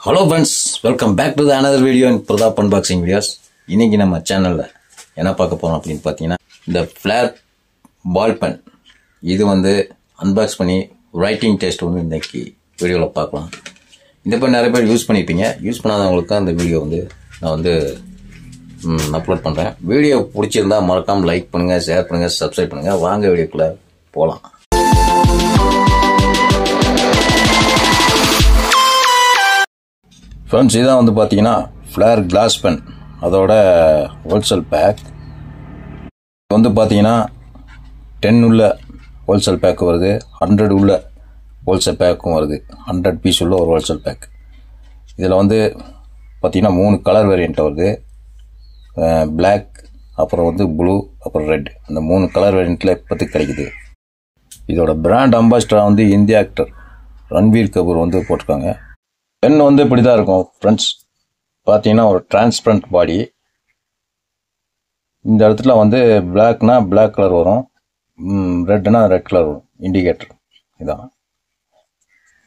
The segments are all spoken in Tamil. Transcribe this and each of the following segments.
Hello friends, welcome back to the another video in Pradap Unboxing videos. இன்னைக்கு நம்ம சேனல்ல என்ன பார்க்க போறோம் அப்படினு பாத்தீங்கன்னா இந்த Flair ball pen. இது வந்து அன்பாக்ஸ் பண்ணி ரைட்டிங் டெஸ்ட் வந்து இன்னைக்கு வீடியோல பார்க்கலாம். இந்த பென் நிறைய பேர் யூஸ் பண்ணிருப்பீங்க. யூஸ் பண்ணாதவங்களுக்கு அந்த வீடியோ வந்து நான் வந்து அப்லோட் பண்றேன். வீடியோ பிடிச்சிருந்தா மறக்காம லைக் பண்ணுங்க, ஷேர் பண்ணுங்க, Subscribe பண்ணுங்க. வாங்க வீடியோக்குள்ள போலாம். Friends, இதான் வந்து பாத்தீங்கன்னா Flair கிளாஸ் பென் அதோட ஹோல்சேல் பேக் வந்து பாத்தீங்கன்னா 10 உள்ள ஹோல்சேல் பேக் வருது, 100 உள்ள ஹோல்சேல் பேக்கும் வருது, 100 பீஸ் உள்ள ஒரு ஹோல்சேல் பேக். இதில் வந்து பாத்தீங்கன்னா 3 கலர் வேரியன்ட் வருது, பிளாக், அப்புறம் வந்து ப்ளூ, அப்புறம் ரெட். அந்த 3 கலர் வேரியன்ட்ல இப்போதைக்கு கிடைக்குது. இதோட பிராண்ட் அம்பாசிடர் வந்து இந்தியா ஆக்டர் ரன்வீர் கபூர் வந்து போட்டிருக்காங்க. பென் வந்து இப்படி தான் இருக்கும் ஃப்ரெண்ட்ஸ். பார்த்தீங்கன்னா ஒரு டிரான்ஸ்பரண்ட் பாடி. இந்த இடத்துல வந்து பிளாக்னா பிளாக் கலர் வரும், ரெட்னா ரெட் கலர் வரும், இண்டிகேட்டர். இதான்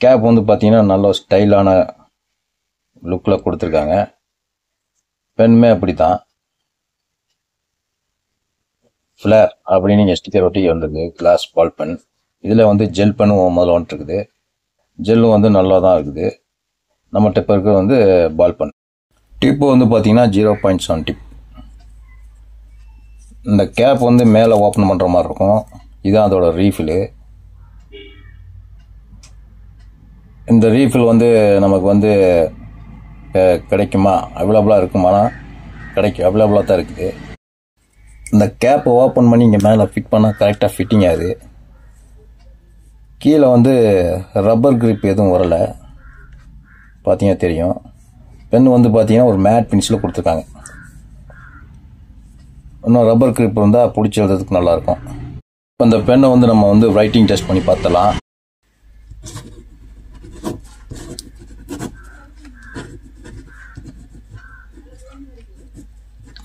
கேப் வந்து பார்த்தீங்கன்னா நல்ல ஸ்டைலான லுக்கில் கொடுத்துருக்காங்க. பென்மே அப்படி தான் ஃப்ளேர் அப்படின்னு நீங்கள் ஸ்டிக்கர் ஒட்டி வந்திருக்கு. Glass ball pen. இதில் வந்து ஜெல் பென்னும் முதல்ல வந்துட்டு இருக்குது. ஜெல்லும் வந்து நல்லா தான் இருக்குது. நம்மகிட்ட இப்போ இருக்கிறது வந்து பால் பென். டிப்பு வந்து பார்த்தீங்கன்னா 0.7 டிப். இந்த கேப் வந்து மேலே ஓப்பன் பண்ணுற மாதிரி இருக்கும். இதுதான் அதோட ரீஃபில். இந்த ரீஃபில் வந்து நமக்கு வந்து கிடைக்குமா, அவைலபிளாக இருக்குமானா அவைலபிளாக தான் இருக்குது. இந்த கேப்பை ஓப்பன் பண்ணி இங்கே மேலே ஃபிட் பண்ணால் கரெக்டாக ஃபிட்டிங் ஆகுது. கீழே வந்து ரப்பர் கிரிப் எதுவும் வரலை, பார்த்தீங்கன்னா தெரியும். பென் வந்து பார்த்தீங்கன்னா ஒரு மேட் பினிஷில் கொடுத்துருக்காங்க. இன்னும் ரப்பர் கிரிப் இருந்தால் பிடிச்சி எழுதுறதுக்கு நல்லாயிருக்கும். இப்போ இந்த பென்னை வந்து நம்ம வந்து ரைட்டிங் டெஸ்ட் பண்ணி பார்த்தலாம்.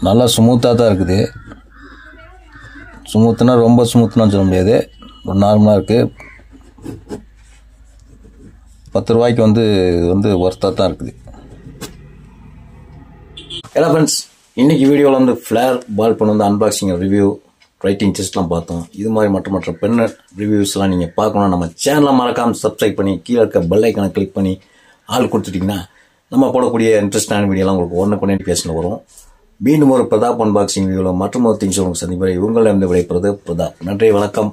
நல்லா ஸ்மூத்தாக தான் இருக்குது. ஸ்மூத்துனா ரொம்ப ஸ்மூத்துன்னு சொல்ல முடியாது, ஒரு நார்மலாக இருக்குது. 10 ரூபாய்க்கு வந்து ஒர்த்தாக தான் இருக்குது. ஹலோ ஃப்ரெண்ட்ஸ், இன்னைக்கு வீடியோவில் வந்து ஃப்ளேர் பால் பென் வந்து அன்பாக்சிங், ரிவ்யூ, ரைட்டிங் டெஸ்ட்லாம் பார்த்தோம். இது மாதிரி மற்ற பென் ரிவ்யூஸ்லாம் நீங்கள் பார்க்கணும். நம்ம சேனலை மறக்காமல் சப்ஸ்கிரைப் பண்ணி கீழே இருக்க பெல் ஐக்கானை கிளிக் பண்ணி ஆள் கொடுத்துட்டிங்கன்னா நம்ம போடக்கூடிய இன்ட்ரெஸ்டான வீடியோலாம் உங்களுக்கு ஒன்று பேசின வரும். மீண்டும் ஒரு பிரதாப் அன்பாக்சிங் வீடியோவில் மற்றும் ஒரு திங்ஸ் உங்களுக்கு சந்திப்பதை உங்களிடம் விடைபெறுவது பிரதாப். நன்றி, வணக்கம்.